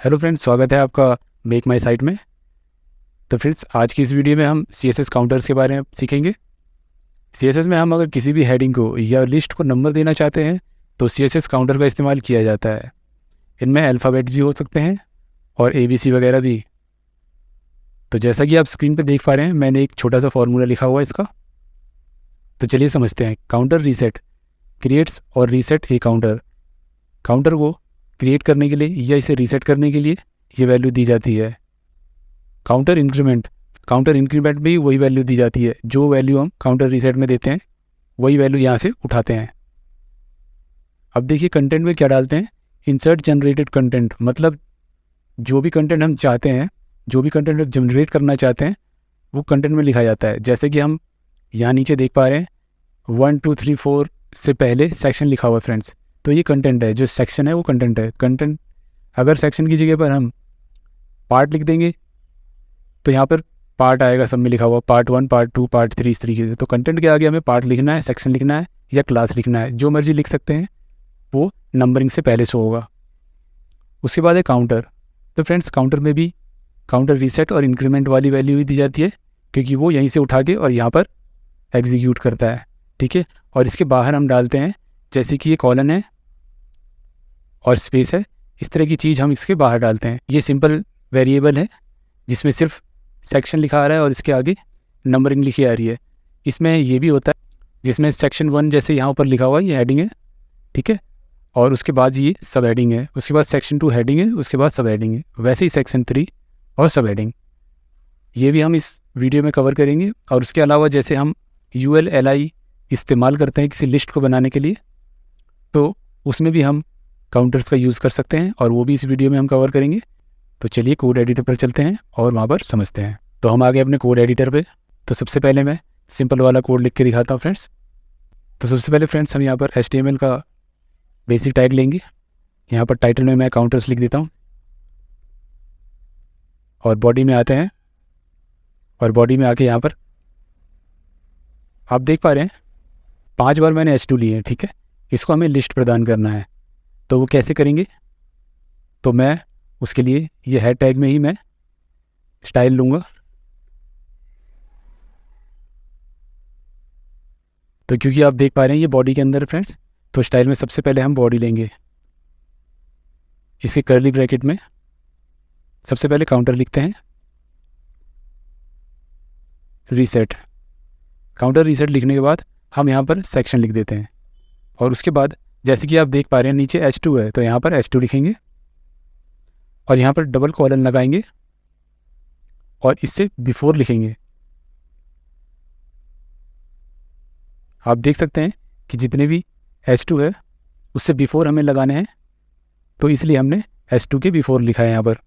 Hello friends, स्वागत है आपका मेक माई साइट में। तो फ्रेंड्स, आज की इस वीडियो में हम CSS काउंटर्स के बारे में सीखेंगे। CSS में हम अगर किसी भी हेडिंग को या लिस्ट को नंबर देना चाहते हैं तो CSS काउंटर का इस्तेमाल किया जाता है। इनमें अल्फ़ाबेट भी हो सकते हैं और ABC वगैरह भी। तो जैसा कि आप स्क्रीन पर देख पा रहे हैं, मैंने एक छोटा सा फॉर्मूला लिखा हुआ है इसका। तो चलिए समझते हैं। काउंटर रीसेट क्रिएट्स और रीसेट ए काउंटर। काउंटर को क्रिएट करने के लिए या इसे रीसेट करने के लिए ये वैल्यू दी जाती है। काउंटर इंक्रीमेंट में वही वैल्यू दी जाती है। जो वैल्यू हम काउंटर रीसेट में देते हैं वही वैल्यू यहाँ से उठाते हैं। अब देखिए कंटेंट में क्या डालते हैं। इंसर्ट जनरेटेड कंटेंट, मतलब जो भी कंटेंट हम चाहते हैं, जो भी कंटेंट जनरेट करना चाहते हैं वो कंटेंट में लिखा जाता है। जैसे कि हम यहाँ नीचे देख पा रहे हैं 1 2 3 4 से पहले सेक्शन लिखा हुआ है फ्रेंड्स। तो ये कंटेंट है, जो सेक्शन है वो कंटेंट है। कंटेंट अगर सेक्शन की जगह पर हम पार्ट लिख देंगे तो यहाँ पर पार्ट आएगा, सब में लिखा हुआ पार्ट 1 पार्ट 2 पार्ट 3 इस तरीके से। तो कंटेंट के आगे हमें पार्ट लिखना है, सेक्शन लिखना है या क्लास लिखना है, जो मर्जी लिख सकते हैं। वो नंबरिंग से पहले शो होगा। उसके बाद है काउंटर। तो फ्रेंड्स, काउंटर में भी काउंटर रीसेट और इंक्रीमेंट वाली वैल्यू ही दी जाती है, क्योंकि वो यहीं से उठा के और यहाँ पर एग्जीक्यूट करता है। ठीक है। और इसके बाहर हम डालते हैं, जैसे कि ये कॉलन है और स्पेस है, इस तरह की चीज़ हम इसके बाहर डालते हैं। ये सिंपल वेरिएबल है जिसमें सिर्फ सेक्शन लिखा आ रहा है और इसके आगे नंबरिंग लिखी आ रही है। इसमें ये भी होता है जिसमें सेक्शन 1 जैसे यहाँ ऊपर लिखा हुआ है, ये हेडिंग है। ठीक है। और उसके बाद ये सब हेडिंग है, उसके बाद सेक्शन 2 हेडिंग है, उसके बाद सब हेडिंग है। वैसे ही सेक्शन 3 और सब हेडिंग, ये भी हम इस वीडियो में कवर करेंगे। और उसके अलावा जैसे हम ULLI इस्तेमाल करते हैं किसी लिस्ट को बनाने के लिए, तो उसमें भी हम काउंटर्स का यूज़ कर सकते हैं और वो भी इस वीडियो में हम कवर करेंगे। तो चलिए कोड एडिटर पर चलते हैं और वहाँ पर समझते हैं। तो हम आ गए अपने कोड एडिटर पे। तो सबसे पहले मैं सिंपल वाला कोड लिख के दिखाता हूँ फ्रेंड्स। तो सबसे पहले फ्रेंड्स हम यहाँ पर HTML का बेसिक टैग लेंगे। यहाँ पर टाइटल में मैं काउंटर्स लिख देता हूँ और बॉडी में आते हैं। और बॉडी में आके यहाँ पर आप देख पा रहे हैं 5 बार मैंने H2 लिए हैं। ठीक है। इसको हमें लिस्ट प्रदान करना है, तो वो कैसे करेंगे। तो मैं उसके लिए ये हेड टैग में ही मैं स्टाइल लूँगा। तो क्योंकि आप देख पा रहे हैं ये बॉडी के अंदर है फ्रेंड्स, तो स्टाइल में सबसे पहले हम बॉडी लेंगे। इसके कर्ली ब्रैकेट में सबसे पहले काउंटर लिखते हैं, रीसेट। काउंटर रीसेट लिखने के बाद हम यहाँ पर सेक्शन लिख देते हैं। और उसके बाद जैसे कि आप देख पा रहे हैं नीचे H2 है, तो यहाँ पर H2 लिखेंगे और यहाँ पर डबल कॉलन लगाएंगे और इससे बिफोर लिखेंगे। आप देख सकते हैं कि जितने भी H2 है उससे बिफोर हमें लगाने हैं, तो इसलिए हमने H2 के बिफोर लिखा है। यहाँ पर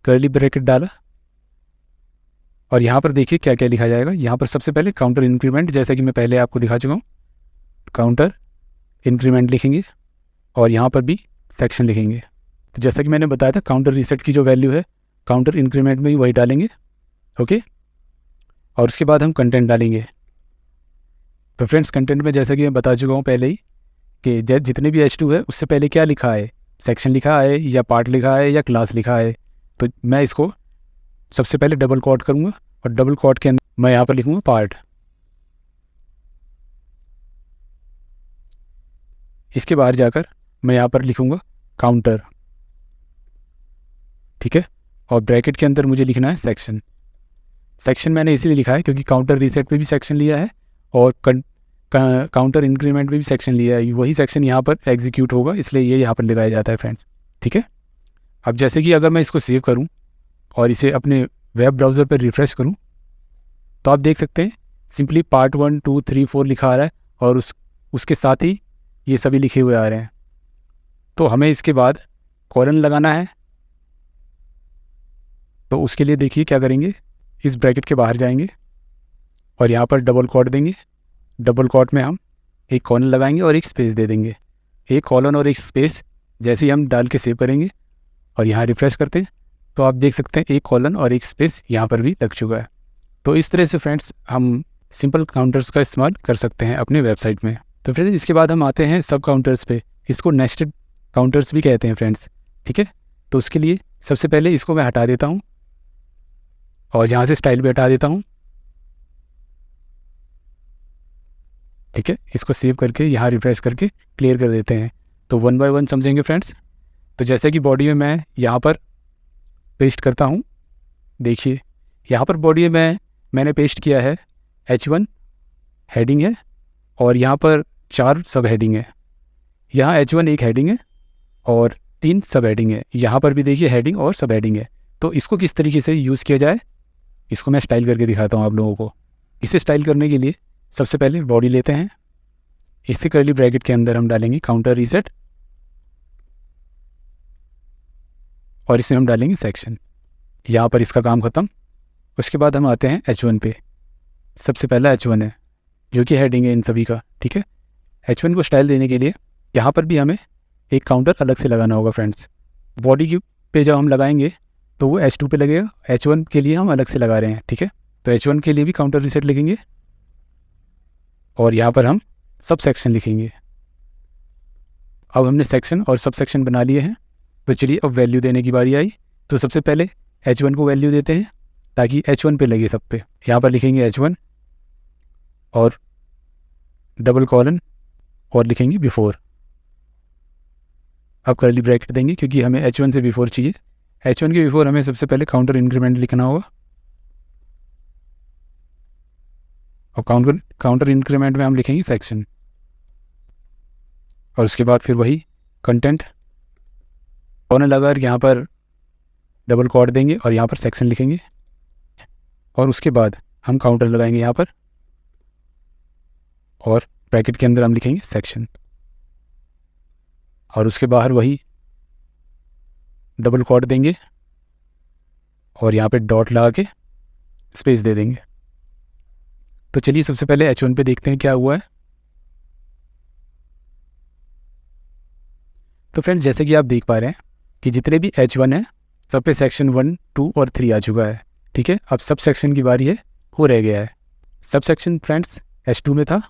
कर्ली ब्रैकेट डाला और यहाँ पर देखिए क्या क्या लिखा जाएगा। यहाँ पर सबसे पहले काउंटर इंक्रीमेंट, जैसा कि मैं पहले आपको दिखा चुका हूँ, काउंटर इंक्रीमेंट लिखेंगे और यहाँ पर भी सेक्शन लिखेंगे। तो जैसा कि मैंने बताया था, काउंटर रीसेट की जो वैल्यू है काउंटर इंक्रीमेंट में ही वही डालेंगे। ओके। और उसके बाद हम कंटेंट डालेंगे। तो फ्रेंड्स, कंटेंट में जैसा कि मैं बता चुका हूँ पहले ही कि जितने भी H2 है उससे पहले क्या लिखा है, सेक्शन लिखा है या पार्ट लिखा है या क्लास लिखा है। तो मैं इसको सबसे पहले डबल कोट करूँगा और डबल कोट के अंदर मैं यहाँ पर लिखूँगा पार्ट। इसके बाहर जाकर मैं यहाँ पर लिखूँगा काउंटर। ठीक है। और ब्रैकेट के अंदर मुझे लिखना है सेक्शन। सेक्शन मैंने इसीलिए लिखा है क्योंकि काउंटर रीसेट पे भी सेक्शन लिया है और काउंटर इंक्रीमेंट पे भी सेक्शन लिया है। वही सेक्शन यहाँ पर एग्जीक्यूट होगा, इसलिए ये यहाँ पर लगाया जाता है फ्रेंड्स। ठीक है। अब जैसे कि अगर मैं इसको सेव करूँ और इसे अपने वेब ब्राउज़र पर रिफ़्रेश करूँ, तो आप देख सकते हैं सिंपली पार्ट 1 2 3 4 लिखा आ रहा है और उसके साथ ही ये सभी लिखे हुए आ रहे हैं। तो हमें इसके बाद कॉलन लगाना है। तो उसके लिए देखिए क्या करेंगे, इस ब्रैकेट के बाहर जाएंगे और यहाँ पर डबल कोट देंगे। डबल कोट में हम एक कॉलन लगाएंगे और एक स्पेस दे देंगे। एक कॉलन और एक स्पेस जैसे ही हम डाल के सेव करेंगे और यहाँ रिफ़्रेश करते हैं, तो आप देख सकते हैं एक कॉलन और एक स्पेस यहाँ पर भी लग चुका है। तो इस तरह से फ्रेंड्स हम सिंपल काउंटर्स का इस्तेमाल कर सकते हैं अपने वेबसाइट में। तो फ्रेंड्स, इसके बाद हम आते हैं सब काउंटर्स पे। इसको नेस्टेड काउंटर्स भी कहते हैं फ्रेंड्स। ठीक है। तो उसके लिए सबसे पहले इसको मैं हटा देता हूँ और यहाँ से स्टाइल भी हटा देता हूँ। ठीक है, इसको सेव करके यहाँ रिफ्रेश करके क्लियर कर देते हैं। तो वन बाय वन समझेंगे फ्रेंड्स। तो जैसे कि बॉडी में मैं यहाँ पर पेस्ट करता हूँ, देखिए यहाँ पर बॉडी में मैंने पेस्ट किया है H1 हेडिंग है और यहाँ पर 4 सब हेडिंग है। यहाँ H1 एक हेडिंग है और 3 सब हेडिंग है। यहाँ पर भी देखिए हेडिंग और सब हेडिंग है। तो इसको किस तरीके से यूज़ किया जाए, इसको मैं स्टाइल करके दिखाता हूँ आप लोगों को। इसे स्टाइल करने के लिए सबसे पहले बॉडी लेते हैं, इससे कर्ली ब्रैकेट के अंदर हम डालेंगे काउंटर रीसेट और इसमें हम डालेंगे सेक्शन। यहाँ पर इसका काम ख़त्म। उसके बाद हम आते हैं H1 पे। सबसे पहला H1 है जो कि हेडिंग है इन सभी का। ठीक है, H1 को स्टाइल देने के लिए यहाँ पर भी हमें एक काउंटर अलग से लगाना होगा फ्रेंड्स। बॉडी की पे जब हम लगाएंगे तो वो H2 पे लगेगा, H1 के लिए हम अलग से लगा रहे हैं। ठीक है, तो H1 के लिए भी काउंटर रीसेट लिखेंगे और यहाँ पर हम सब सेक्शन लिखेंगे। अब हमने सेक्शन और सब सेक्शन बना लिए हैं। तो चलिए अब वैल्यू देने की बारी आई। तो सबसे पहले H1 को वैल्यू देते हैं ताकि H1 पे लगे सब पे। यहाँ पर लिखेंगे H1 और डबल कॉलन और लिखेंगे बिफोर। अब कर्ली ब्रैकेट देंगे क्योंकि हमें H1 से बिफोर चाहिए। H1 के बिफोर हमें सबसे पहले काउंटर इंक्रीमेंट लिखना होगा और काउंटर इंक्रीमेंट में हम लिखेंगे सेक्शन और उसके बाद फिर वही कंटेंट कॉर्नर लगाकर यहाँ पर डबल कोट देंगे और यहाँ पर सेक्शन लिखेंगे और उसके बाद हम काउंटर लगाएंगे यहाँ पर और ब्रैकेट के अंदर हम लिखेंगे सेक्शन और उसके बाहर वही डबल कोट देंगे और यहाँ पे डॉट लगा के स्पेस दे देंगे। तो चलिए सबसे पहले H1 पे देखते हैं क्या हुआ है। तो फ्रेंड्स जैसे कि आप देख पा रहे हैं कि जितने भी H1 है सब पे सेक्शन 1, 2 और 3 आ चुका है। ठीक है, अब सब सेक्शन की बारी है, हो रह गया है। सब सेक्शन फ्रेंड्स H2 में था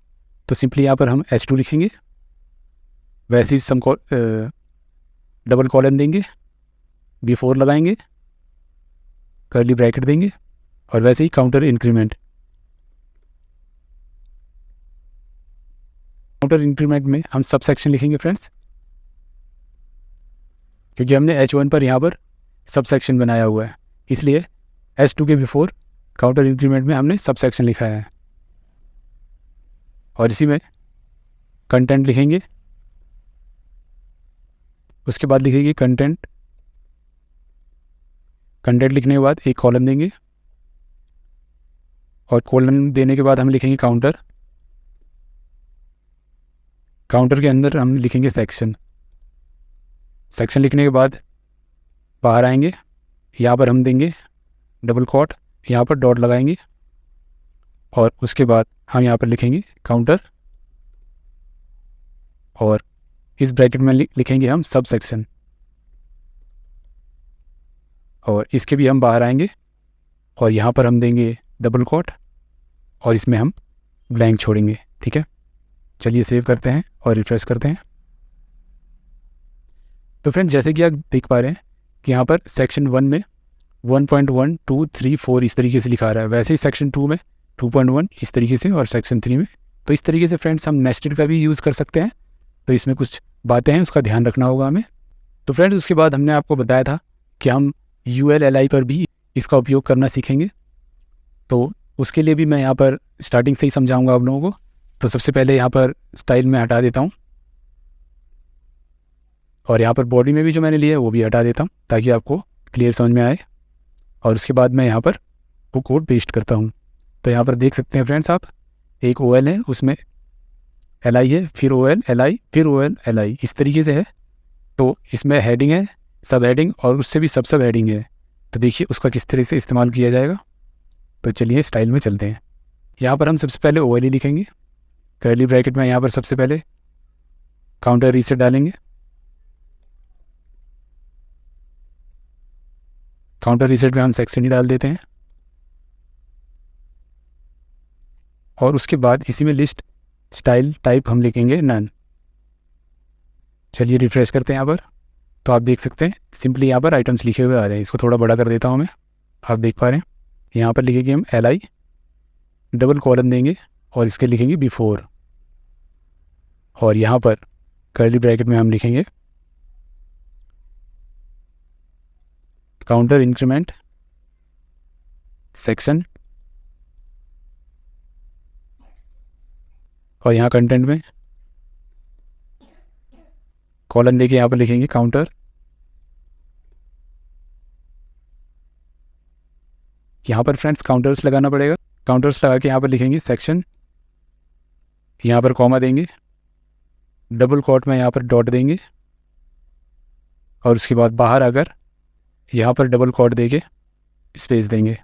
तो सिंपली यहाँ पर हम H2 लिखेंगे, वैसे ही सम डबल कॉलन देंगे, बिफोर लगाएंगे, कर्ली ब्रैकेट देंगे और वैसे ही काउंटर इंक्रीमेंट। काउंटर इंक्रीमेंट में हम सब सेक्शन लिखेंगे फ्रेंड्स क्योंकि हमने H1 पर यहाँ पर सब सेक्शन बनाया हुआ है, इसलिए H2 के बिफोर काउंटर इंक्रीमेंट में हमने सब सेक्शन लिखा है और इसी में कंटेंट लिखेंगे। उसके बाद लिखेंगे कंटेंट लिखने के बाद एक कॉलम देंगे और कॉलम देने के बाद हम लिखेंगे काउंटर के अंदर हम लिखेंगे सेक्शन लिखने के बाद बाहर आएंगे, यहाँ पर हम देंगे डबल कोट, यहाँ पर डॉट लगाएंगे और उसके बाद हम यहाँ पर लिखेंगे काउंटर और इस ब्रैकेट में लिखेंगे हम सब सेक्शन और इसके भी हम बाहर आएंगे और यहाँ पर हम देंगे डबल कोट और इसमें हम ब्लैंक छोड़ेंगे। ठीक है, चलिए सेव करते हैं और रिफ्रेश करते हैं। तो फ्रेंड्स जैसे कि आप देख पा रहे हैं कि यहाँ पर सेक्शन 1 में 1.1, 2, 3, 4 इस तरीके से लिखा रहा है, वैसे ही सेक्शन 2 में 2.1 इस तरीके से और सेक्शन 3 में। तो इस तरीके से फ्रेंड्स हम नेस्टेड का भी यूज़ कर सकते हैं। तो इसमें कुछ बातें हैं उसका ध्यान रखना होगा हमें। तो फ्रेंड्स उसके बाद हमने आपको बताया था कि हम ULLI पर भी इसका उपयोग करना सीखेंगे। तो उसके लिए भी मैं यहाँ पर स्टार्टिंग से ही समझाऊँगा आप लोगों को। तो सबसे पहले यहाँ पर स्टाइल में हटा देता हूँ और यहाँ पर बॉडी में भी जो मैंने लिया है वो भी हटा देता हूँ ताकि आपको क्लियर समझ में आए। और उसके बाद मैं यहाँ पर वो कोड पेस्ट करता हूँ। तो यहाँ पर देख सकते हैं फ्रेंड्स आप, एक OL है उसमें LI है, फिर OL LI फिर OL LI इस तरीके से है। तो इसमें हेडिंग है, सब हेडिंग और उससे भी सब हेडिंग है। तो देखिए उसका किस तरह से इस्तेमाल किया जाएगा। तो चलिए स्टाइल में चलते हैं। यहाँ पर हम सबसे पहले OL लिखेंगे, कर्ली ब्रैकेट में यहाँ पर सबसे पहले काउंटर रीसेट डालेंगे, काउंटर रीसेट में हम सेक्शन ही डाल देते हैं और उसके बाद इसी में लिस्ट स्टाइल टाइप हम लिखेंगे नन। चलिए रिफ्रेश करते हैं यहाँ पर। तो आप देख सकते हैं सिंपली यहाँ पर आइटम्स लिखे हुए आ रहे हैं। इसको थोड़ा बड़ा कर देता हूँ मैं, आप देख पा रहे हैं। यहाँ पर लिखेंगे हम LI, डबल कॉलन देंगे और इसके लिखेंगे बिफोर, और यहाँ पर कर्ली ब्रैकेट में हम लिखेंगे काउंटर इंक्रीमेंट सेक्शन, और यहाँ कंटेंट में कॉलन लेके यहाँ पर लिखेंगे काउंटर। यहाँ पर फ्रेंड्स काउंटर्स लगाना पड़ेगा। काउंटर्स लगा के यहाँ पर लिखेंगे सेक्शन, यहाँ पर कॉमा देंगे, डबल कोट में यहाँ पर डॉट देंगे, और उसके बाद बाहर आकर यहाँ पर डबल कोट देके स्पेस देंगे।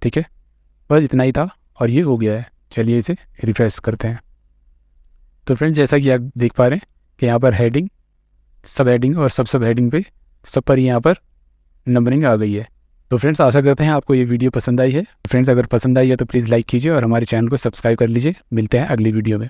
ठीक है, बस इतना ही था और ये हो गया है। चलिए इसे रिफ्रेश करते हैं। तो फ्रेंड्स जैसा कि आप देख पा रहे हैं कि यहाँ पर हेडिंग, सब हेडिंग और सब हेडिंग पे सब पर यहाँ पर नंबरिंग आ गई है। तो फ्रेंड्स आशा करते हैं आपको ये वीडियो पसंद आई है। फ्रेंड्स अगर पसंद आई है तो प्लीज़ लाइक कीजिए और हमारे चैनल को सब्सक्राइब कर लीजिए। मिलते हैं अगली वीडियो में।